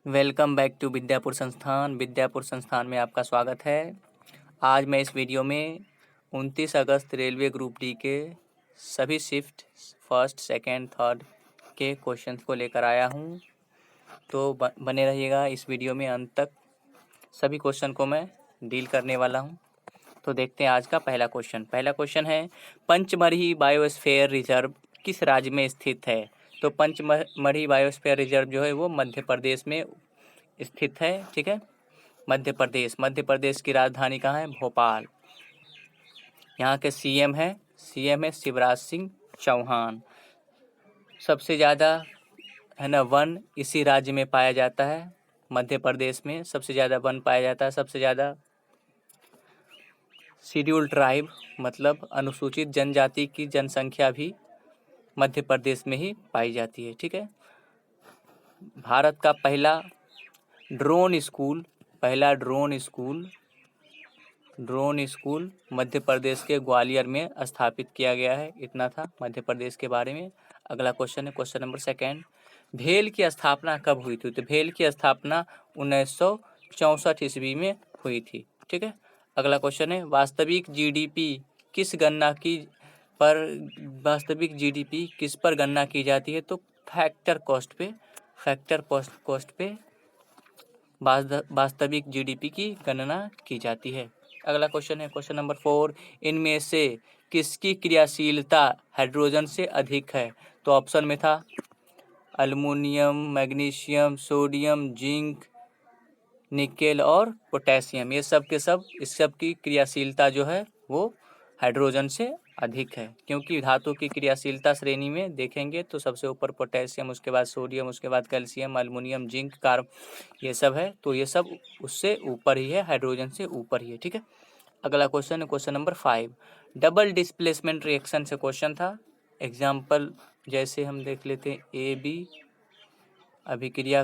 Welcome back to Vidyapur संस्थान। विद्यापुर संस्थान में आपका स्वागत है। आज मैं इस वीडियो में 29 अगस्त रेलवे ग्रुप डी के सभी शिफ्ट फर्स्ट, सेकंड, थर्ड के क्वेश्चंस को लेकर आया हूं। तो बने रहिएगा इस वीडियो में अंत तक। सभी क्वेश्चन को मैं डील करने वाला हूं। तो देखते हैं आज का पहला क्वेश्चन है, पंचमढ़ी बायोस्फीयर रिजर्व किस राज्य में स्थित है? तो पंचमढ़ी बायोस्फीयर रिजर्व जो है वो मध्य प्रदेश में स्थित है। ठीक है, मध्य प्रदेश की राजधानी कहाँ है? भोपाल। यहाँ के सीएम है शिवराज सिंह चौहान। सबसे ज़्यादा है ना वन इसी राज्य में पाया जाता है। मध्य प्रदेश में सबसे ज़्यादा वन पाया जाता है। सबसे ज़्यादा शेड्यूल ट्राइब मतलब अनुसूचित जनजाति की जनसंख्या भी मध्य प्रदेश में ही पाई जाती है। ठीक है, भारत का पहला ड्रोन स्कूल मध्य प्रदेश के ग्वालियर में स्थापित किया गया है। इतना था मध्य प्रदेश के बारे में। अगला क्वेश्चन है क्वेश्चन नंबर 2। भेल की स्थापना कब हुई थी? तो भेल की स्थापना 1964 ईस्वी में हुई थी। ठीक है, अगला क्वेश्चन है वास्तविक जीडीपी किस पर गणना की जाती है? तो फैक्टर कॉस्ट पे वास्तविक जीडीपी की गणना की जाती है। अगला क्वेश्चन है क्वेश्चन नंबर 4। इनमें से किसकी क्रियाशीलता हाइड्रोजन से अधिक है? तो ऑप्शन में था aluminium, magnesium, sodium, zinc, nickel और पोटेशियम। ये सब के सब इस सब की क्रियाशीलता जो है वो हाइड्रोजन से अधिक है, क्योंकि धातु की क्रियाशीलता श्रेणी में देखेंगे तो सबसे ऊपर पोटेशियम, उसके बाद सोडियम, उसके बाद कैल्शियम, अल्युमिनियम, जिंक, कार्ब, ये सब है। तो ये सब उससे ऊपर ही है, हाइड्रोजन से ऊपर ही है। ठीक है, अगला क्वेश्चन है question number 5। Double displacement reaction से क्वेश्चन था। एग्जाम्पल जैसे हम देख लेते हैं, ए बी अभिक्रिया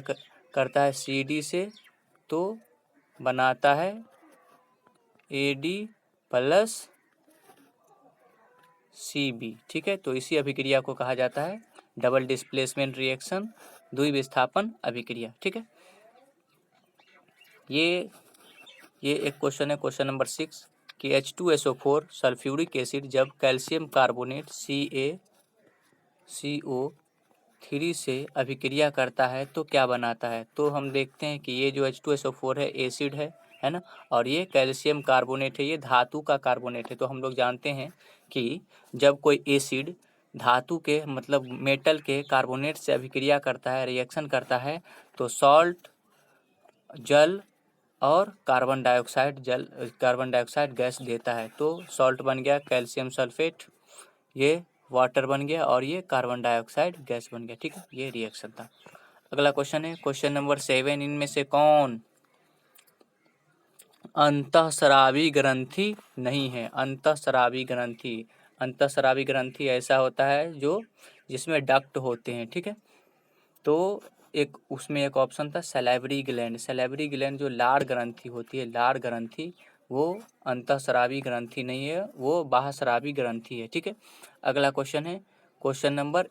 करता है सी डी से तो बनाता है A D plus C B. ठीक है, तो इसी अभिक्रिया को कहा जाता है डबल डिस्प्लेसमेंट रिएक्शन, द्विविस्थापन अभिक्रिया। ठीक है, ये एक क्वेश्चन है क्वेश्चन नंबर 6 कि H2SO4 सल्फ्यूरिक एसिड जब कैल्शियम कार्बोनेट CaCO3 से अभिक्रिया करता है तो क्या बनाता है? तो हम देखते हैं कि ये जो H2SO4 है एसिड है ना, और ये कैल्शियम कार्बोनेट है, ये धातु का कार्बोनेट है। तो हम लोग जानते हैं कि जब कोई एसिड धातु के मतलब मेटल के कार्बोनेट से अभिक्रिया करता है, रिएक्शन करता है, तो सॉल्ट, जल और कार्बन डाइऑक्साइड गैस देता है। तो सॉल्ट बन गया कैल्शियम सल्फेट, ये वाटर बन गया और ये कार्बन डाइऑक्साइड गैस बन गया। ठीक है, ये रिएक्शन था। अगला क्वेश्चन है क्वेश्चन नंबर 7। इनमें से कौन अंतःस्रावी ग्रंथि नहीं है? अंतःस्रावी ग्रंथि ऐसा होता है जो जिसमें डक्ट होते हैं। ठीक है, तो उसमें एक ऑप्शन था सैलिवरी ग्लैंड जो लार ग्रंथि होती है, लार ग्रंथि, वो अंतःस्रावी ग्रंथि नहीं है, वो बाह्यस्रावी ग्रंथि है। ठीक है, अगला क्वेश्चन है क्वेश्चन नंबर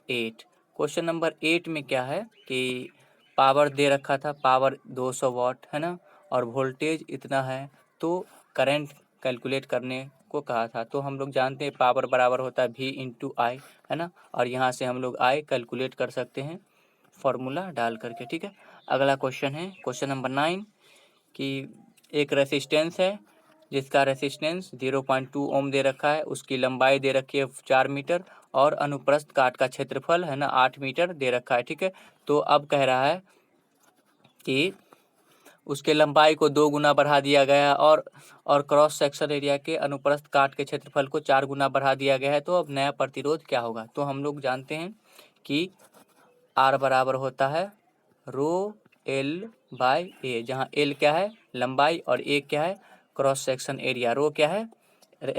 8 में क्या है कि पावर दे रखा था, पावर 200 वाट है ना, और वोल्टेज इतना है, तो करंट कैलकुलेट करने को कहा था। तो हम लोग जानते हैं पावर बराबर होता है V/I है ना, और यहाँ से हम लोग I कैलकुलेट कर सकते हैं फॉर्मूला डाल करके। ठीक है, अगला क्वेश्चन है क्वेश्चन नंबर 9 कि एक रेसिस्टेंस है जिसका रेसिस्टेंस 0.2 ओम दे रखा है, उसकी लंबाई दे रखी है 4 मीटर और अनुप्रस्थ काट का क्षेत्रफल है ना 8 मीटर दे रखा है। ठीक है, तो अब कह रहा है कि उसके लंबाई को 2 गुना बढ़ा दिया गया है और क्रॉस सेक्शन एरिया के अनुप्रस्थ काट के क्षेत्रफल को 4 गुना बढ़ा दिया गया है। तो अब नया प्रतिरोध क्या होगा? तो हम लोग जानते हैं कि R बराबर होता है ρL/A, जहाँ L क्या है लंबाई और A क्या है क्रॉस सेक्शन एरिया, रो क्या है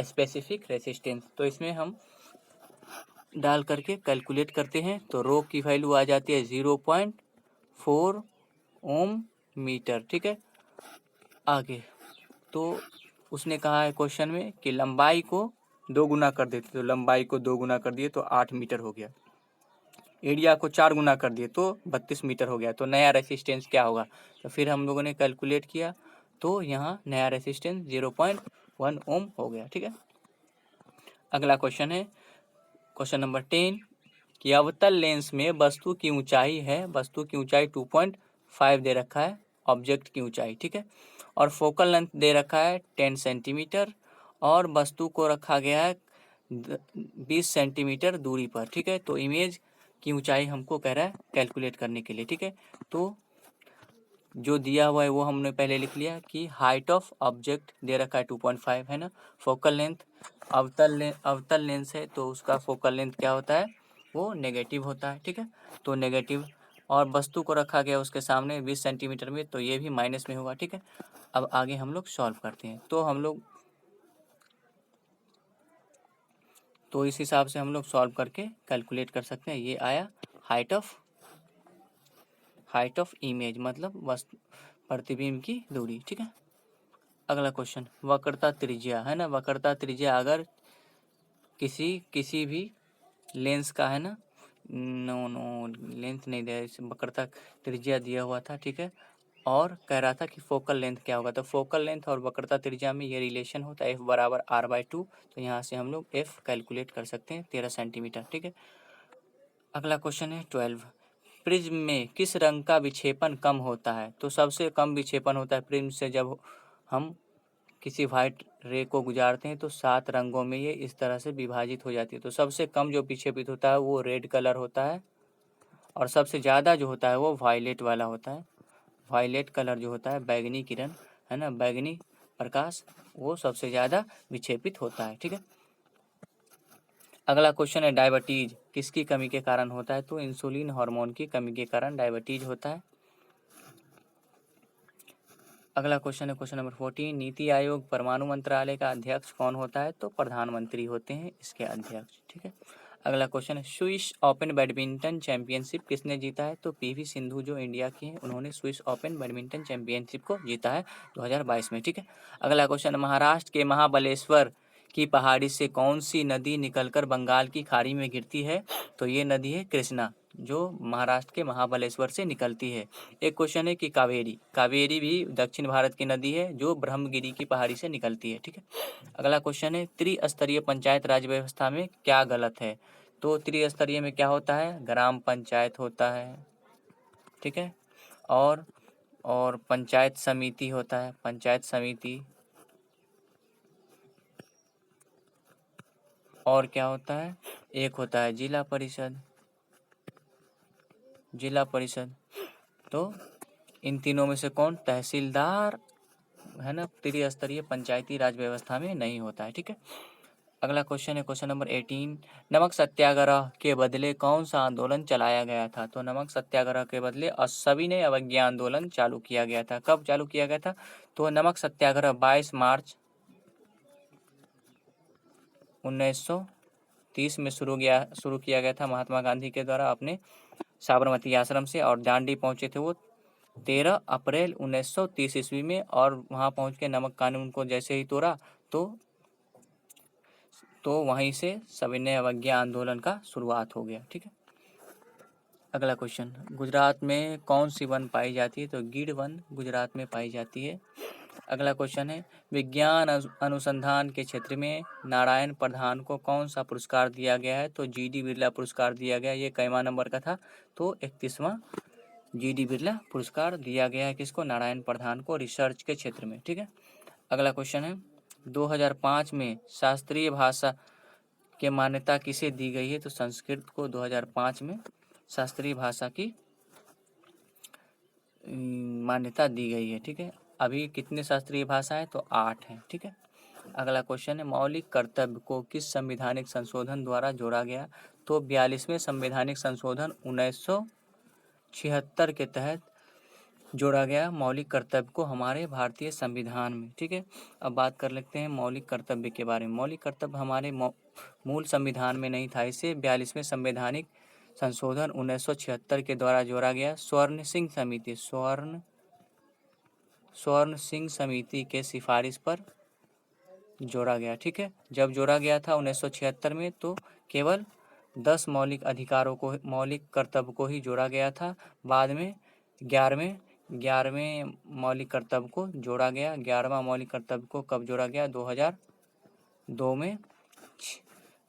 स्पेसिफिक रेसिस्टेंस। तो इसमें हम डाल करके कैलकुलेट करते हैं तो रो की वैल्यू आ जाती है 0.4 ओम मीटर। ठीक है, आगे तो उसने कहा है क्वेश्चन में कि लंबाई को 2 गुना कर देते, तो लंबाई को 2 गुना कर दिए तो 8 मीटर हो गया। एरिया को 4 गुना कर दिए तो 32 मीटर हो गया। तो नया रेसिस्टेंस क्या होगा? तो फिर हम लोगों ने कैलकुलेट किया तो यहाँ नया रेसिस्टेंस 0.1 ओम हो गया। ठीक है, अगला क्वेश्चन है क्वेश्चन नंबर 10 कि अवतल लेंस में वस्तु की ऊंचाई है, वस्तु की ऊंचाई 2.5 दे रखा है, ऑब्जेक्ट की ऊंचाई। ठीक है, और फोकल लेंथ दे रखा है 10 सेंटीमीटर और वस्तु को रखा गया है 20 सेंटीमीटर दूरी पर। ठीक है, तो इमेज की ऊंचाई हमको कह रहा है कैलकुलेट करने के लिए। ठीक है, तो जो दिया हुआ है वो हमने पहले लिख लिया कि हाइट ऑफ ऑब्जेक्ट दे रखा है 2.5 है ना, फोकल लेंथ अवतल लेंस है तो उसका फोकल लेंथ क्या होता है? वो नेगेटिव होता है। ठीक है, तो नेगेटिव, और वस्तु को रखा गया उसके सामने 20 सेंटीमीटर में, तो ये भी माइनस में होगा। ठीक है, अब आगे हम लोग सॉल्व करते हैं। तो इस हिसाब से हम लोग सॉल्व करके कैलकुलेट कर सकते हैं। ये आया हाइट ऑफ इमेज, मतलब वस्तु प्रतिबिंब की दूरी। ठीक है, अगला क्वेश्चन वक्रता त्रिज्या है ना, वक्रता त्रिज्या अगर किसी भी लेंस का है ना, नो लेंथ नहीं दिया, वक्रता त्रिज्या दिया हुआ था। ठीक है, और कह रहा था कि फोकल लेंथ क्या होगा, तो फोकल लेंथ और वक्रता त्रिज्या में ये रिलेशन होता है F बराबर R/2। तो यहाँ से हम लोग F कैलकुलेट कर सकते हैं 13 सेंटीमीटर। ठीक है, अगला क्वेश्चन है 12 प्रिज्म में किस रंग का विक्षेपण कम होता है? तो सबसे कम विक्षेपण होता है प्रिज्म से जब हम किसी व्हाइट रे को गुजारते हैं तो 7 रंगों में ये इस तरह से विभाजित हो जाती है। तो सबसे कम जो विक्षेपित होता है वो रेड कलर होता है, और सबसे ज़्यादा जो होता है वो वायलेट वाला होता है। वायलेट कलर जो होता है, बैगनी किरण है ना, बैगनी प्रकाश, वो सबसे ज़्यादा विक्षेपित होता है। ठीक है, अगला क्वेश्चन है डायबिटीज किसकी कमी के कारण होता है? तो इंसुलिन हार्मोन की कमी के कारण डायबिटीज होता है। अगला क्वेश्चन है क्वेश्चन नंबर 14 नीति आयोग परमाणु मंत्रालय का अध्यक्ष कौन होता है? तो प्रधानमंत्री होते हैं इसके अध्यक्ष। ठीक है, अगला क्वेश्चन है स्विस ओपन बैडमिंटन चैंपियनशिप किसने जीता है? तो पीवी सिंधु जो इंडिया की हैं उन्होंने स्विस ओपन बैडमिंटन चैंपियनशिप को जीता है 2022 में। ठीक है, अगला क्वेश्चन महाराष्ट्र के महाबलेश्वर की पहाड़ी से कौन सी नदी निकलकर बंगाल की खाड़ी में गिरती है? तो ये नदी है कृष्णा, जो महाराष्ट्र के महाबलेश्वर से निकलती है। एक क्वेश्चन है कि कावेरी भी दक्षिण भारत की नदी है जो ब्रह्मगिरी की पहाड़ी से निकलती है। ठीक है, अगला क्वेश्चन है त्रिस्तरीय पंचायत राज व्यवस्था में क्या गलत है? तो त्रिस्तरीय में क्या होता है? ग्राम पंचायत होता है। ठीक है, और पंचायत समिति होता है, पंचायत समिति, और क्या होता है? एक होता है जिला परिषद, जिला परिषद। तो इन तीनों में से कौन? तहसीलदार है ना, त्रिस्तरीय पंचायती राज व्यवस्था में नहीं होता है। ठीक है, अगला क्वेश्चन है क्वेश्चन नंबर 18 नमक सत्याग्रह के बदले कौन सा आंदोलन चलाया गया था? तो नमक सत्याग्रह के बदले सविनय अवज्ञा आंदोलन चालू किया गया था। कब चालू किया गया था? तो नमक सत्याग्रह 22 मार्च 1930 में शुरू किया गया था महात्मा गांधी के द्वारा अपने साबरमती आश्रम से, और दांडी पहुंचे थे वो 13 अप्रैल 1930 ईस्वी में, और वहां पहुंच के नमक कानून को जैसे ही तोड़ा तो वहीं से सविनय अवज्ञा आंदोलन का शुरुआत हो गया। ठीक है, अगला क्वेश्चन गुजरात में कौन सी वन पाई जाती है? तो गिर वन गुजरात में पाई जाती है। अगला क्वेश्चन है विज्ञान अनुसंधान के क्षेत्र में नारायण प्रधान को कौन सा पुरस्कार दिया गया है? तो GD बिरला पुरस्कार दिया गया। ये कैवा नंबर का था? तो 31वां GD बिरला पुरस्कार दिया गया है किसको? नारायण प्रधान को, रिसर्च के क्षेत्र में। ठीक है, अगला क्वेश्चन है 2005 में शास्त्रीय भाषा की मान्यता किसे दी गई है? तो संस्कृत को 2005 में शास्त्रीय भाषा की मान्यता दी गई है। ठीक है, अभी कितने शास्त्रीय भाषा है? तो 8 हैं। ठीक है, अगला क्वेश्चन है मौलिक कर्तव्य को किस संवैधानिक संशोधन द्वारा जोड़ा गया? तो 42वें संवैधानिक संशोधन 1976 के तहत जोड़ा गया मौलिक कर्तव्य को हमारे भारतीय संविधान में। ठीक है, अब बात कर लेते हैं मौलिक कर्तव्य के बारे में। मौलिक कर्तव्य हमारे मूल संविधान में नहीं था, इसे 42वें संवैधानिक संशोधन 1976 के द्वारा जोड़ा गया स्वर्ण सिंह समिति के सिफारिश पर जोड़ा गया। ठीक है, जब जोड़ा गया था 1976 में तो केवल 10 मौलिक अधिकारों को, मौलिक कर्तव्य को ही जोड़ा गया था। बाद में 11वें मौलिक कर्तव्य को जोड़ा गया। 11वां मौलिक कर्तव्य को कब जोड़ा गया? 2002 में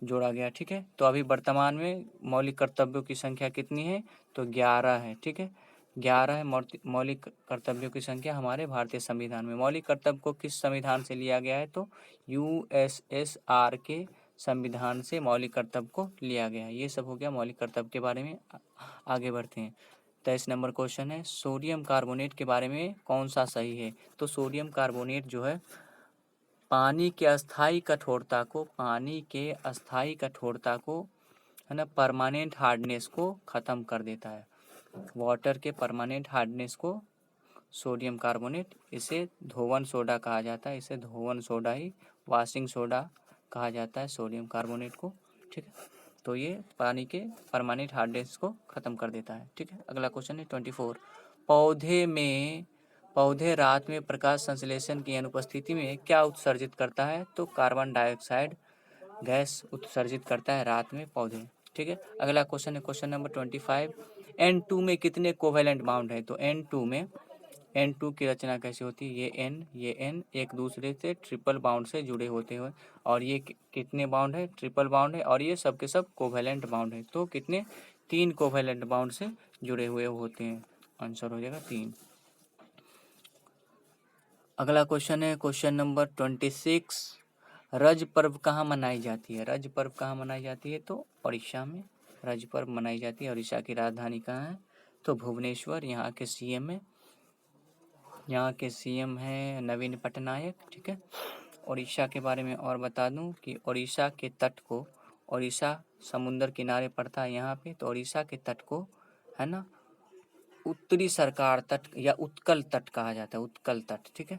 जोड़ा गया। ठीक है, तो अभी वर्तमान में मौलिक कर्तव्यों की संख्या कितनी है? तो 11 है। ठीक है, 11 है मौलिक कर्तव्यों की संख्या हमारे भारतीय संविधान में। मौलिक कर्तव्य को किस संविधान से लिया गया है? तो USSR के संविधान से मौलिक कर्तव्य को लिया गया है। ये सब हो गया मौलिक कर्तव्य के बारे में। आगे बढ़ते हैं। 23 नंबर क्वेश्चन है, सोडियम कार्बोनेट के बारे में कौन सा सही है? तो सोडियम कार्बोनेट जो है पानी के अस्थायी कठोरता को है ना, परमानेंट हार्डनेस को ख़त्म कर देता है। वाटर के परमानेंट हार्डनेस को सोडियम कार्बोनेट, इसे धोवन सोडा कहा जाता है। इसे धोवन सोडा ही, वाशिंग सोडा कहा जाता है सोडियम कार्बोनेट को। ठीक है, तो ये पानी के परमानेंट हार्डनेस को ख़त्म कर देता है। ठीक है, अगला क्वेश्चन है 24। पौधे रात में प्रकाश संश्लेषण की अनुपस्थिति में क्या उत्सर्जित करता है? तो कार्बन डाइऑक्साइड गैस उत्सर्जित करता है रात में पौधे। ठीक है, अगला क्वेश्चन है क्वेश्चन नंबर 25। N2 में कितने कोवेलेंट बाउंड है? तो N2 की रचना कैसे होती है? ये N एक दूसरे से ट्रिपल बाउंड से जुड़े होते हैं। और ये कितने बाउंड है? ट्रिपल बाउंड है। और ये सब के सब कोवेलेंट बाउंड है। तो कितने? 3 कोवेलेंट बाउंड से जुड़े हुए होते हैं। आंसर हो जाएगा 3। अगला क्वेश्चन है क्वेश्चन नंबर 26। रज पर्व कहाँ मनाई जाती है? रज पर्व कहाँ मनाई जाती है? तो उड़ीसा में रज पर्व मनाई जाती है। उड़ीसा की राजधानी कहाँ है? तो भुवनेश्वर। यहाँ के सीएम है नवीन पटनायक। ठीक है, उड़ीसा के बारे में और बता दूं कि उड़ीसा के तट को, उड़ीसा समुद्र किनारे पड़ता है यहाँ पे, तो उड़ीसा के तट को है ना उत्तरी सरकार तट या उत्कल तट कहा जाता है। उत्कल तट। ठीक है,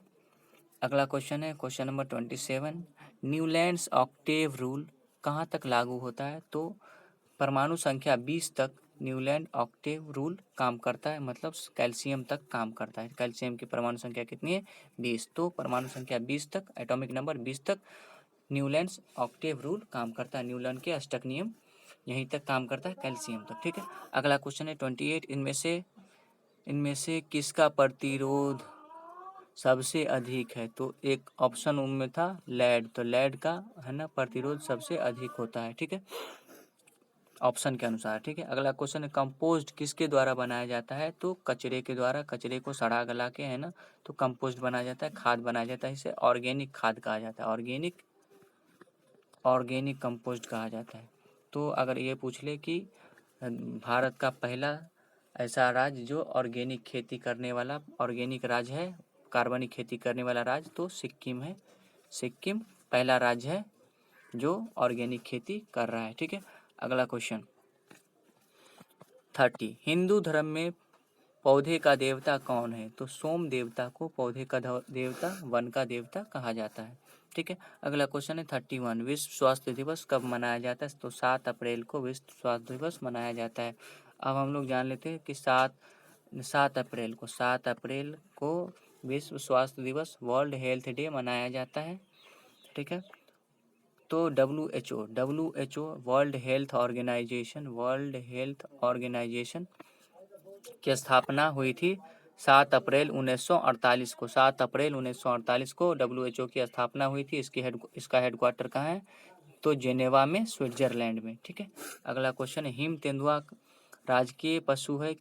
अगला क्वेश्चन है question number 27। Newlands Octave rule कहाँ तक लागू होता है? तो परमाणु संख्या 20 तक न्यूलैंड ऑक्टेव रूल काम करता है, मतलब कैल्शियम तक काम करता है। कैल्शियम की परमाणु संख्या कितनी है? 20। तो परमाणु संख्या 20 तक, एटॉमिक नंबर 20 तक न्यूलैंड्स ऑक्टेव रूल काम करता है। न्यूलैंड के अष्टक नियम यहीं तक काम करता है, कैल्शियम तक। ठीक है, अगला क्वेश्चन है 28। इनमें से किसका प्रतिरोध सबसे अधिक है? तो एक ऑप्शन उनमें था लेड, तो लेड का है ना प्रतिरोध सबसे अधिक होता है। ठीक है, ऑप्शन के अनुसार। ठीक है, अगला क्वेश्चन है कंपोस्ट किसके द्वारा बनाया जाता है? तो कचरे के द्वारा। कचरे को सड़ा गला के है ना तो कंपोस्ट बनाया जाता है, खाद बनाया जाता है। इसे ऑर्गेनिक खाद कहा जाता है, ऑर्गेनिक कंपोस्ट कहा जाता है। तो अगर ये पूछ ले कि भारत का पहला ऐसा राज्य जो ऑर्गेनिक खेती करने वाला, ऑर्गेनिक राज्य है, कार्बनिक खेती करने वाला राज्य, तो सिक्किम है। सिक्किम पहला राज्य है जो ऑर्गेनिक खेती कर रहा है। ठीक है, अगला क्वेश्चन 30। हिंदू धर्म में पौधे का देवता कौन है? तो सोम देवता को पौधे का देवता, वन का देवता कहा जाता है। ठीक है, अगला क्वेश्चन है 31। विश्व स्वास्थ्य दिवस कब मनाया जाता है? तो 7 अप्रैल को विश्व स्वास्थ्य दिवस मनाया जाता है। अब हम लोग जान लेते हैं कि 7 अप्रैल को विश्व स्वास्थ्य दिवस, वर्ल्ड हेल्थ डे मनाया जाता है। ठीक है, तो WHO वर्ल्ड हेल्थ ऑर्गेनाइजेशन की स्थापना हुई थी 7 अप्रैल 1948 को। 7 अप्रैल 1948 को WHO की स्थापना हुई थी। इसका हेडक्वार्टर कहाँ है? तो जेनेवा में, स्विट्जरलैंड में। ठीक है, अगला क्वेश्चन है हिम तेंदुआ राजकीय पशु है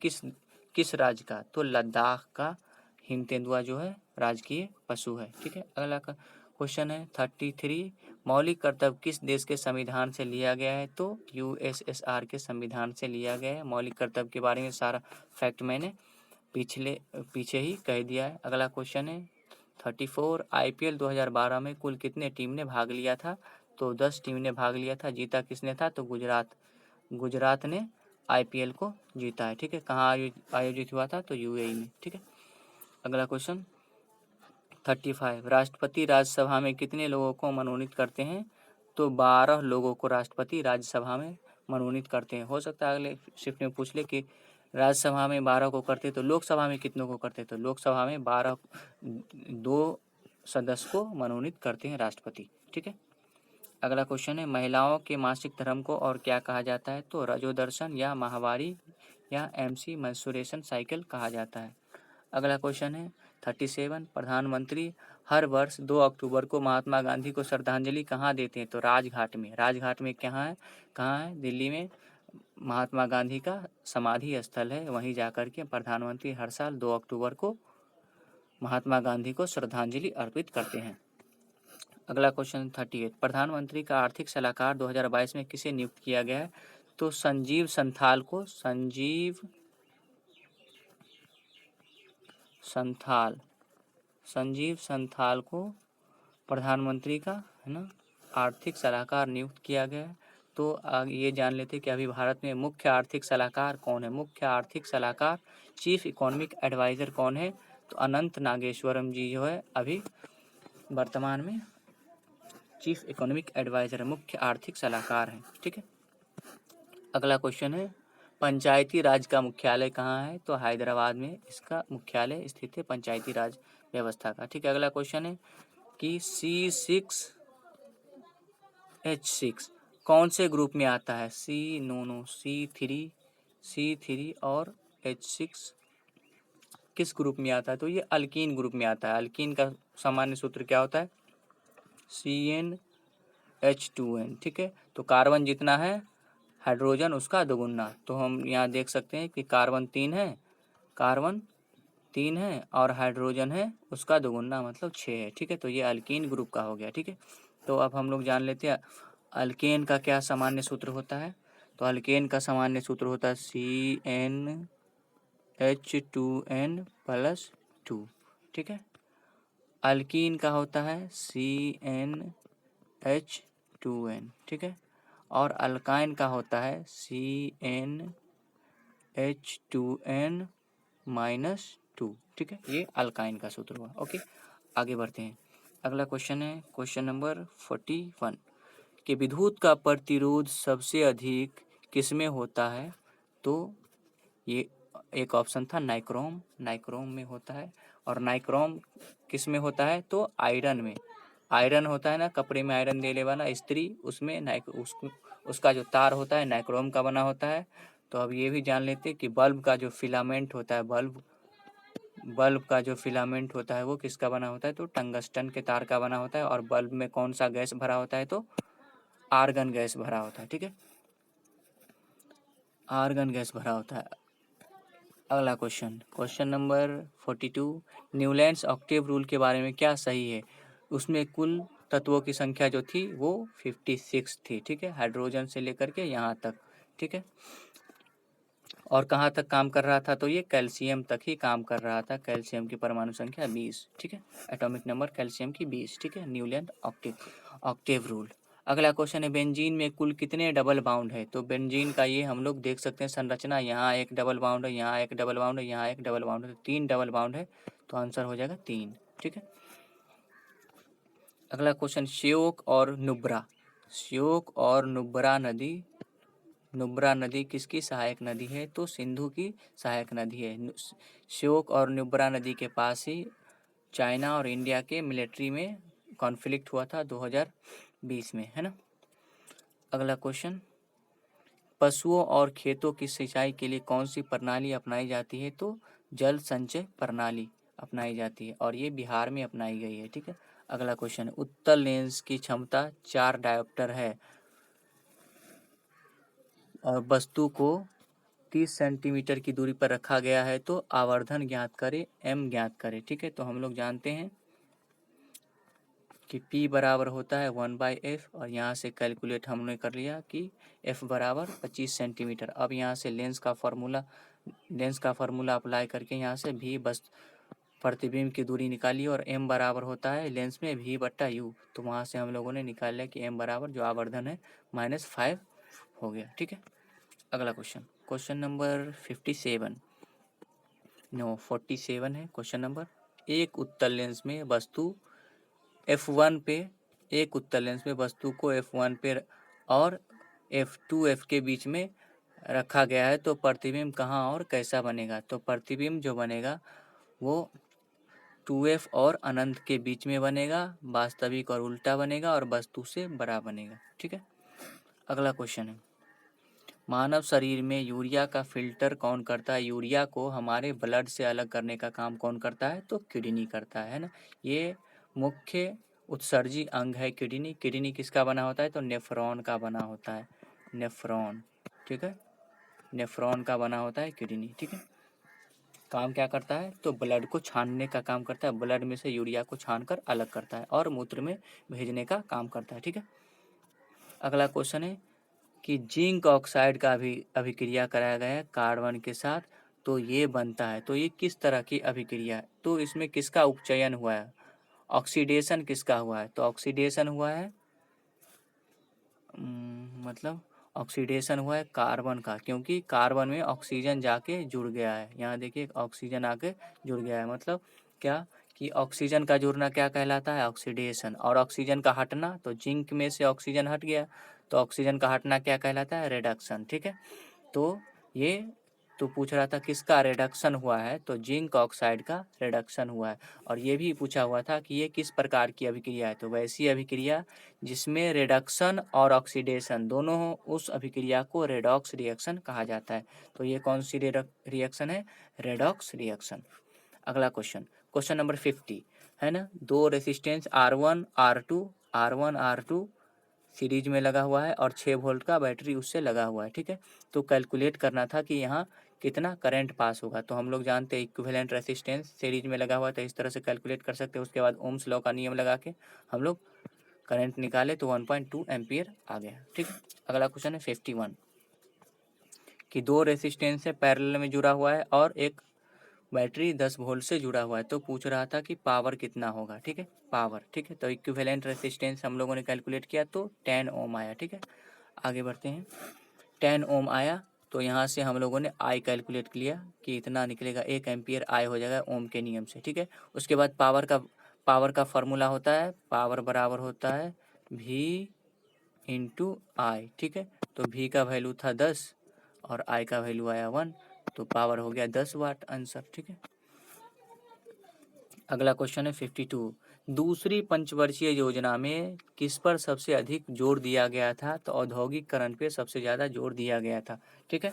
किस राज्य का? तो लद्दाख का हिम तेंदुआ जो है राजकीय पशु है। ठीक है, अगला क्वेश्चन है 33। मौलिक कर्तव्य किस देश के संविधान से लिया गया है? तो USSR के संविधान से लिया गया है। मौलिक कर्तव्य के बारे में सारा फैक्ट मैंने पीछे ही कह दिया है। अगला क्वेश्चन है 34। IPL 2012 में कुल कितने टीम ने भाग लिया था? तो 10 टीम ने भाग लिया था। जीता किसने था? तो गुजरात ने IPL को जीता है। ठीक है, कहाँ आयोजित हुआ था? तो UAE में। ठीक है, अगला क्वेश्चन 35। राष्ट्रपति राज्यसभा में कितने लोगों को मनोनीत करते हैं? तो 12 लोगों को राष्ट्रपति राज्यसभा में मनोनीत करते हैं। हो सकता है अगले शिफ्ट में पूछ ले कि राज्यसभा में 12 को करते तो लोकसभा में कितनों को करते? तो लोकसभा में 2 सदस्य को मनोनीत करते हैं राष्ट्रपति। ठीक है, अगला क्वेश्चन है, महिलाओं के मासिक धर्म को और क्या कहा जाता है? तो रजोदर्शन या माहवारी या MC मेंस्ट्रुएशन साइकिल कहा जाता है। अगला क्वेश्चन है 37, प्रधानमंत्री हर वर्ष 2 अक्टूबर को महात्मा गांधी को श्रद्धांजलि कहाँ देते हैं? तो राजघाट में। राजघाट में कहाँ है? कहाँ है? दिल्ली में महात्मा गांधी का समाधि स्थल है, वहीं जाकर के प्रधानमंत्री हर साल 2 अक्टूबर को महात्मा गांधी को श्रद्धांजलि अर्पित करते हैं। अगला क्वेश्चन 38, प्रधानमंत्री का आर्थिक सलाहकार 2022 में किसे नियुक्त किया गया है? तो संजीव संथाल को संजीव संथाल को प्रधानमंत्री का, है ना, आर्थिक सलाहकार नियुक्त किया गया है। तो ये जान लेते कि अभी भारत में मुख्य आर्थिक सलाहकार कौन है? मुख्य आर्थिक सलाहकार, चीफ इकोनॉमिक एडवाइजर कौन है? तो अनंत नागेश्वरम जी जो है अभी वर्तमान में चीफ इकोनॉमिक एडवाइजर है, मुख्य आर्थिक सलाहकार हैं। ठीक है। अगला क्वेश्चन है, पंचायती राज का मुख्यालय कहाँ है? तो हैदराबाद में इसका मुख्यालय स्थित है, पंचायती राज व्यवस्था का। ठीक है। अगला क्वेश्चन है कि C6H6 कौन से ग्रुप में आता है? C3 और H6 किस ग्रुप में आता है? तो ये अल्कीन ग्रुप में आता है। अल्कीन का सामान्य सूत्र क्या होता है? CnH2n। ठीक है। तो कार्बन जितना है हाइड्रोजन उसका दोगुना। तो हम यहाँ देख सकते हैं कि कार्बन 3 है और हाइड्रोजन है उसका दोगुना, मतलब 6 है। ठीक है। तो ये अल्कीन ग्रुप का हो गया। ठीक है। तो अब हम लोग जान लेते हैं अल्केन का क्या सामान्य सूत्र होता है। तो अल्केन का सामान्य सूत्र होता है CnH2n+2। ठीक है। अल्कीन का होता है CnH2n। ठीक है। और अल्काइन का होता है CnH2n-2। ठीक है। ये अल्काइन का सूत्र हुआ। ओके, आगे बढ़ते हैं। अगला क्वेश्चन है क्वेश्चन नंबर 41 कि विद्युत का प्रतिरोध सबसे अधिक किसमें होता है? तो ये एक ऑप्शन था नाइक्रोम में होता है। और नाइक्रोम किस में होता है? तो आयरन में। आयरन होता है ना, कपड़े में आयरन दे लेवा ना स्त्री, उसमें उसका जो तार होता है नाइक्रोम का बना होता है। तो अब ये भी जान लेते कि बल्ब का जो फिलामेंट होता है, बल्ब का जो फिलामेंट होता है वो किसका बना होता है? तो टंगस्टन के तार का बना होता है। और बल्ब में कौन सा गैस भरा होता है? तो आर्गन गैस भरा होता है। ठीक है। आर्गन गैस भरा होता है। अगला question number 42, Newlands Octave rule के बारे में क्या सही है? उसमें कुल तत्वों की संख्या जो थी वो 56 थी। ठीक है। हाइड्रोजन से लेकर के यहाँ तक। ठीक है। और कहाँ तक काम कर रहा था? तो ये कैल्शियम तक ही काम कर रहा था। कैल्शियम की परमाणु संख्या 20। ठीक है। एटॉमिक नंबर कैल्शियम की 20। ठीक है। Newland octave rule. अगला क्वेश्चन है, बेंजीन में कुल कितने डबल बाउंड है? तो बेंजीन का ये हम लोग देख सकते हैं संरचना, यहाँ एक डबल बाउंड है, यहाँ एक डबल बाउंड है, यहाँ एक डबल बाउंड है, तो 3 डबल बाउंड है। तो आंसर हो जाएगा 3। ठीक है। अगला क्वेश्चन, श्योक और नुब्रा नदी किसकी सहायक नदी है? तो सिंधु की सहायक नदी है। श्योक और नुब्रा नदी के पास ही चाइना और इंडिया के मिलिट्री में कॉन्फ्लिक्ट हुआ था 2020 में, है ना। अगला क्वेश्चन, पशुओं और खेतों की सिंचाई के लिए कौन सी प्रणाली अपनाई जाती है? तो जल संचय प्रणाली अपनाई जाती है और ये बिहार में अपनाई गई है। ठीक है। अगला क्वेश्चन, उत्तल लेंस की क्षमता 4 डायोप्टर है और वस्तु को 30 सेंटीमीटर की दूरी पर रखा गया है, तो आवर्धन ज्ञात करें, m ज्ञात करें। ठीक है। तो हम लोग जानते हैं कि P बराबर होता है 1/f और यहाँ से कैलकुलेट हमने कर लिया कि f बराबर 25 सेंटीमीटर। अब यहाँ से लेंस का फार्मूला अप्लाई करके यहाँ से v बस प्रतिबिंब की दूरी निकाली और m बराबर होता है लेंस में v/u। तो वहाँ से हम लोगों ने निकाल लिया कि m बराबर जो आवर्धन है -5 हो गया। ठीक है। अगला क्वेश्चन नंबर 47 है क्वेश्चन नंबर। एक उत्तल लेंस में वस्तु F1 को F1 पे और F2F के बीच में रखा गया है, तो प्रतिबिंब कहाँ और कैसा बनेगा? तो प्रतिबिंब जो बनेगा वो 2f और अनंत के बीच में बनेगा, वास्तविक और उल्टा बनेगा, और वस्तु से बड़ा बनेगा। ठीक है, अगला क्वेश्चन है, मानव शरीर में यूरिया का फिल्टर कौन करता है? यूरिया को हमारे ब्लड से अलग करने का काम कौन करता है? तो किडनी करता है ना। ये मुख्य उत्सर्जी अंग है किडनी। किडनी किसका बना होता है? तो नेफ्रॉन का बना होता है, नेफ्रॉन। ठीक है, नेफ्रॉन का बना होता है किडनी। ठीक है, काम क्या करता है? तो ब्लड को छानने का काम करता है, ब्लड में से यूरिया को छानकर अलग करता है और मूत्र में भेजने का काम करता है। ठीक है, अगला क्वेश्चन है कि जिंक ऑक्साइड का भी अभिक्रिया कराया गया है कार्बन के साथ, तो ये बनता है। तो ये किस तरह की अभिक्रिया है? तो इसमें किसका उपचयन हुआ है? ऑक्सीडेशन किसका हुआ है? तो ऑक्सीडेशन हुआ है मतलब ऑक्सीडेशन हुआ है कार्बन का, क्योंकि कार्बन में ऑक्सीजन जाके जुड़ गया है। यहाँ देखिए ऑक्सीजन आके जुड़ गया है, मतलब क्या कि ऑक्सीजन का जुड़ना क्या कहलाता है? ऑक्सीडेशन। और ऑक्सीजन का हटना, तो जिंक में से ऑक्सीजन हट गया, तो ऑक्सीजन का हटना क्या कहलाता है? रिडक्शन। ठीक है, तो ये तो पूछ रहा था किसका रिडक्शन हुआ है? तो जिंक ऑक्साइड का रिडक्शन हुआ है। और ये भी पूछा हुआ था कि ये किस प्रकार की अभिक्रिया है? तो वैसी अभिक्रिया जिसमें रिडक्शन और ऑक्सीडेशन दोनों हो, उस अभिक्रिया को रेडॉक्स रिएक्शन कहा जाता है। तो ये कौन सी रिएक्शन है? Redox reaction. अगला क्वेश्चन, क्वेश्चन नंबर 50 है ना। दो रेसिस्टेंस R1 R2 सीरीज में लगा हुआ है और 6 वोल्ट का बैटरी उससे लगा हुआ है। ठीक है, तो कैलकुलेट करना था कि यहाँ कितना करंट पास होगा। तो हम लोग जानते हैं इक्विवेलेंट रेसिस्टेंस सीरीज में लगा हुआ है, तो इस तरह से कैलकुलेट कर सकते हैं। उसके बाद ओम्स लॉ का नियम लगा के हम लोग करंट निकाले तो 1.2 एम्पियर आ गया। ठीक है, अगला क्वेश्चन है 51 कि दो रेसिस्टेंस से पैरेलल में जुड़ा हुआ है और एक बैटरी 10 वोल्ट से जुड़ा हुआ है, तो पूछ रहा था कि पावर कितना होगा। ठीक है, पावर। ठीक है, तो इक्विवेलेंट रेसिस्टेंस हम लोगों ने कैलकुलेट किया तो 10 ओम आया। ठीक है, आगे बढ़ते हैं। 10 ओम आया, तो यहाँ से हम लोगों ने आई कैलकुलेट किया कि इतना निकलेगा, 1 एम्पियर आई हो जाएगा ओम के नियम से। ठीक है, उसके बाद पावर का फॉर्मूला होता है, पावर बराबर होता है V इंटू आई। ठीक है, तो V का वैल्यू था 10 और आई का वैल्यू आया 1, तो पावर हो गया 10 वाट आंसर। ठीक है, अगला क्वेश्चन है 52, दूसरी पंचवर्षीय योजना में किस पर सबसे अधिक जोर दिया गया था? तो औद्योगिकरण पे सबसे ज़्यादा जोर दिया गया था। ठीक है,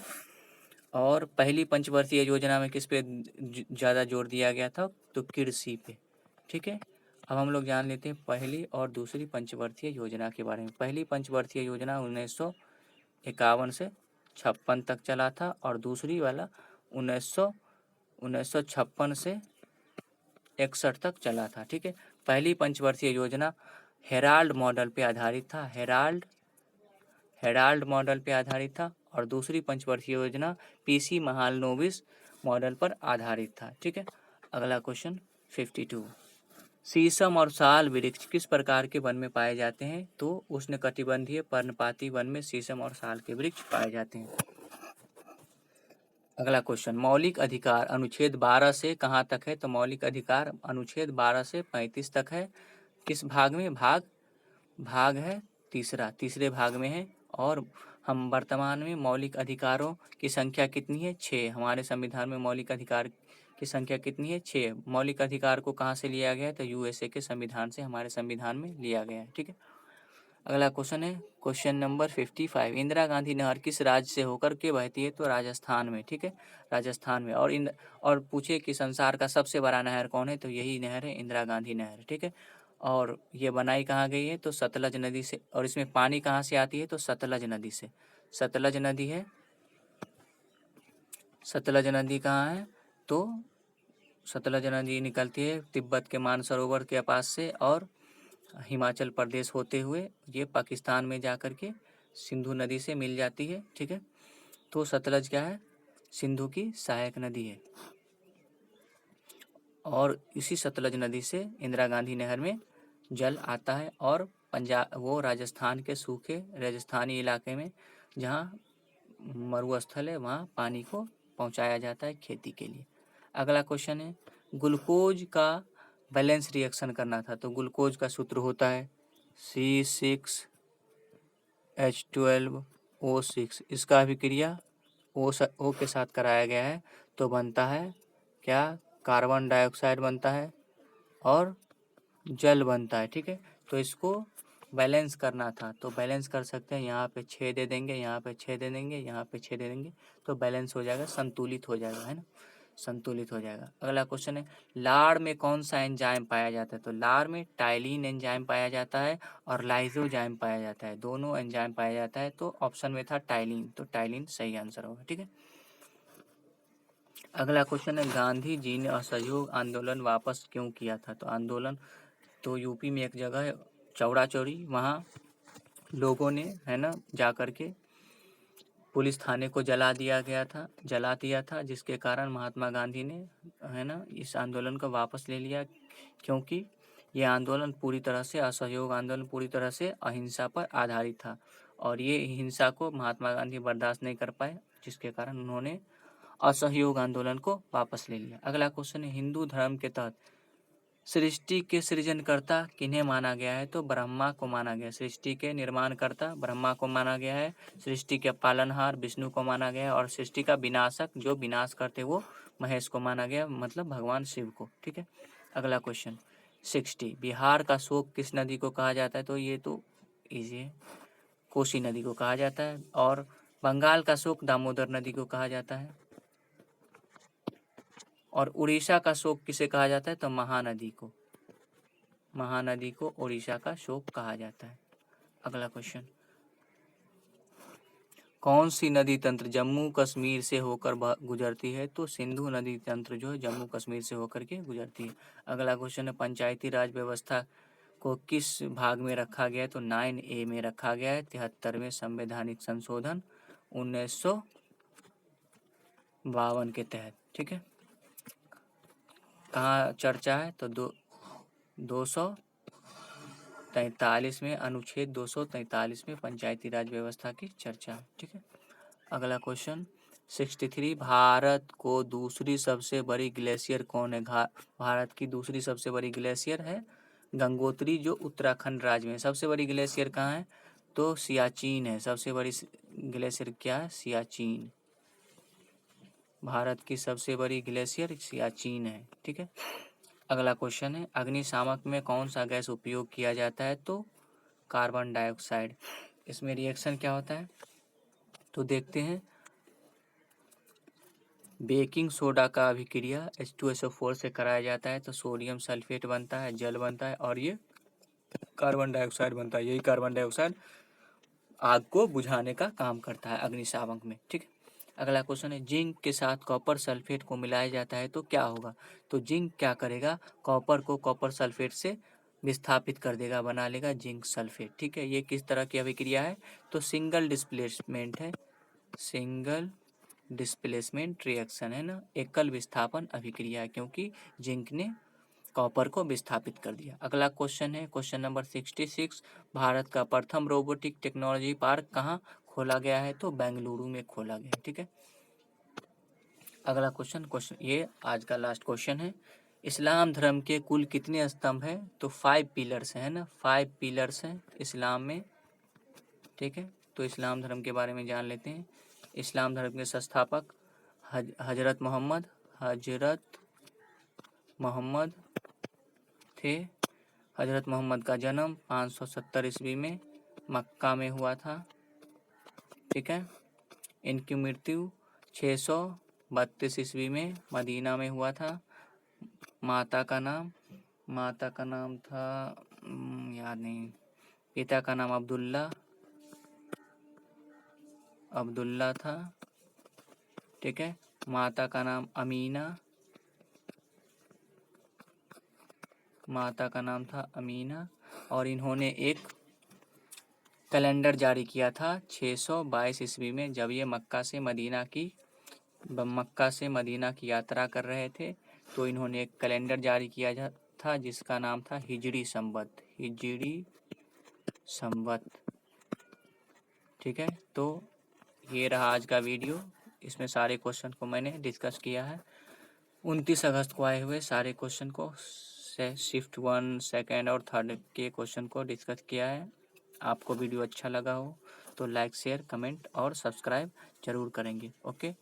और पहली पंचवर्षीय योजना में किस पे ज़्यादा जोर दिया गया था? तो कृषि पे। ठीक है, अब हम लोग जान लेते हैं पहली और दूसरी पंचवर्षीय योजना के बारे में। पहली पंचवर्षीय योजना 1951 से 56 तक चला था और दूसरी वाला 1956 से 61 तक चला था। ठीक है, पहली पंचवर्षीय योजना हेराल्ड मॉडल पे आधारित था, हेराल्ड मॉडल पे आधारित था, और दूसरी पंचवर्षीय योजना PC महालनोबिस मॉडल पर आधारित था। ठीक है, अगला क्वेश्चन 52, शीशम और साल वृक्ष किस प्रकार के वन में पाए जाते हैं? तो उष्णकटिबंधीय पर्णपाती वन में शीशम और साल के वृक्ष पाए जाते हैं। अगला क्वेश्चन, मौलिक अधिकार अनुच्छेद 12 से कहाँ तक है? तो मौलिक अधिकार अनुच्छेद 12 से 35 तक है। किस भाग में? भाग है तीसरे भाग में है। और हम वर्तमान में मौलिक अधिकारों की संख्या कितनी है? 6। हमारे संविधान में मौलिक अधिकार की संख्या कितनी है? 6। मौलिक अधिकार को कहाँ से लिया गया है? तो USA के संविधान से हमारे संविधान में लिया गया है। ठीक है, अगला क्वेश्चन है क्वेश्चन नंबर 55, इंदिरा गांधी नहर किस राज्य से होकर के बहती है? तो राजस्थान में। ठीक है, राजस्थान में। और पूछे कि संसार का सबसे बड़ा नहर कौन है? तो यही नहर है, इंदिरा गांधी नहर। ठीक है, और ये बनाई कहाँ गई है? तो सतलज नदी से। और इसमें पानी कहाँ से आती है? तो सतलज नदी से। सतलज नदी है, सतलज नदी कहाँ है? तो सतलज नदी निकलती है तिब्बत के मानसरोवर के पास से और हिमाचल प्रदेश होते हुए ये पाकिस्तान में जाकर के सिंधु नदी से मिल जाती है। ठीक है, तो सतलज क्या है? सिंधु की सहायक नदी है। और इसी सतलज नदी से इंदिरा गांधी नहर में जल आता है और वो राजस्थान के सूखे राजस्थानी इलाके में जहाँ मरुस्थल है वहाँ पानी को पहुँचाया जाता है खेती के लिए। अगला क्वेश्चन है, ग्लूकोज का बैलेंस रिएक्शन करना था। तो ग्लूकोज का सूत्र होता है C6H12O6। इसका अभिक्रिया O के साथ कराया गया है, तो बनता है क्या? कार्बन डाइऑक्साइड बनता है और जल बनता है, ठीक है। तो इसको बैलेंस करना था, तो बैलेंस कर सकते हैं। यहाँ पे 6 दे देंगे, यहाँ पे 6 दे देंगे, यहाँ पे 6 दे देंगे, तो बैलेंस हो जाएगा, संतुलित हो जाएगा, है ना, संतुलित हो जाएगा। अगला क्वेश्चन है, लाड़ में कौन सा एंजाइम पाया जाता है? तो लाड़ में टाइलिन एंजाइम पाया जाता है और लाइसोजाइम पाया जाता है, दोनों एंजाइम पाया जाता है। तो ऑप्शन में था टाइलिन, तो टाइलिन सही आंसर होगा, ठीक है। अगला क्वेश्चन है, गांधी जी ने असहयोग आंदोलन वापस क्यों किया था? तो आंदोलन तो यूपी में एक जगह है चौड़ा चौड़ी, वहाँ लोगों ने, है ना, जा कर के पुलिस थाने को जला दिया था, जिसके कारण महात्मा गांधी ने, है ना, इस आंदोलन को वापस ले लिया, क्योंकि ये आंदोलन पूरी तरह से, असहयोग आंदोलन पूरी तरह से अहिंसा पर आधारित था और ये हिंसा को महात्मा गांधी बर्दाश्त नहीं कर पाए, जिसके कारण उन्होंने असहयोग आंदोलन को वापस ले लिया। अगला क्वेश्चन है, हिंदू धर्म के तहत सृष्टि के सृजनकर्ता किन्हें माना गया है? तो ब्रह्मा को माना गया है। सृष्टि के निर्माणकर्ता ब्रह्मा को माना गया है, सृष्टि के पालनहार विष्णु को माना गया है और सृष्टि का विनाशक, जो विनाश करते वो महेश को माना गया, मतलब भगवान शिव को, ठीक है। अगला क्वेश्चन 60, बिहार का शोक किस नदी को कहा जाता है? तो ये तो इजी है, कोसी नदी को कहा जाता है। और बंगाल का शोक दामोदर नदी को कहा जाता है। और उड़ीसा का शोक किसे कहा जाता है? तो महानदी को, महानदी को उड़ीसा का शोक कहा जाता है। अगला क्वेश्चन, कौन सी नदी तंत्र जम्मू कश्मीर से होकर गुजरती है? तो सिंधु नदी तंत्र जो है जम्मू कश्मीर से होकर के गुजरती है। अगला क्वेश्चन है, पंचायती राज व्यवस्था को किस भाग में रखा गया है? तो 9A में रखा गया है, 73वें संवैधानिक संशोधन 1952 के तहत, ठीक है। कहाँ चर्चा है? तो 243 में, अनुच्छेद 243 में पंचायती राज व्यवस्था की चर्चा है, ठीक है। अगला क्वेश्चन 63, भारत को दूसरी सबसे बड़ी ग्लेशियर कौन है? भारत की दूसरी सबसे बड़ी ग्लेशियर है गंगोत्री, जो उत्तराखंड राज्य में। सबसे बड़ी ग्लेशियर कहाँ है? तो सियाचिन है, सबसे बड़ी ग्लेशियर क्या है? सियाचिन। भारत की सबसे बड़ी ग्लेशियर सियाचिन है, ठीक है। अगला क्वेश्चन है, अग्निशामक में कौन सा गैस उपयोग किया जाता है? तो कार्बन डाइऑक्साइड। इसमें रिएक्शन क्या होता है? तो देखते हैं, बेकिंग सोडा का अभिक्रिया H2SO4 से कराया जाता है, तो सोडियम सल्फेट बनता है, जल बनता है और ये कार्बन डाइऑक्साइड बनता है। यही कार्बन डाइऑक्साइड आग को बुझाने का काम करता है अग्निशामक में, ठीक है। अगला क्वेश्चन है, जिंक के साथ कॉपर सल्फेट को मिलाया जाता है तो क्या होगा? तो जिंक क्या करेगा? कॉपर को कॉपर सल्फेट से विस्थापित कर देगा, बना लेगा जिंक सल्फेट, ठीक है। ये किस तरह की अभिक्रिया है? तो सिंगल डिस्प्लेसमेंट है, सिंगल डिस्प्लेसमेंट रिएक्शन है ना, एकल विस्थापन अभिक्रिया है, क्योंकि जिंक ने कॉपर को विस्थापित कर दिया। अगला क्वेश्चन है, क्वेश्चन नंबर 66, भारत का प्रथम रोबोटिक टेक्नोलॉजी पार्क कहाँ खोला गया है? तो बेंगलुरु में खोला गया है, ठीक है। अगला क्वेश्चन ये आज का लास्ट क्वेश्चन है, इस्लाम धर्म के कुल कितने स्तंभ हैं? तो 5 पिलर्स है ना, 5 पिलर्स हैं इस्लाम में, ठीक है। तो इस्लाम धर्म के बारे में जान लेते हैं। इस्लाम धर्म के संस्थापक हजरत मोहम्मद थे। हजरत मोहम्मद का जन्म 570 ईस्वी में मक्का में हुआ था, ठीक है। इनकी मृत्यु 632 ईस्वी में मदीना में हुआ था। माता का नाम था याद नहीं, पिता का नाम अब्दुल्ला था, ठीक है। माता का नाम अमीना और इन्होंने एक कैलेंडर जारी किया था 622 ईस्वी में, जब ये मक्का से मदीना की यात्रा कर रहे थे, तो इन्होंने एक कैलेंडर जारी किया था जिसका नाम था हिजरी संवत, ठीक है। तो ये रहा आज का वीडियो, इसमें सारे क्वेश्चन को मैंने डिस्कस किया है। 29 अगस्त को आए हुए सारे क्वेश्चन को, शिफ्ट 1, सेकेंड और थर्ड के क्वेश्चन को डिस्कस किया है। आपको वीडियो अच्छा लगा हो तो लाइक, शेयर, कमेंट और सब्सक्राइब जरूर करेंगे। ओके।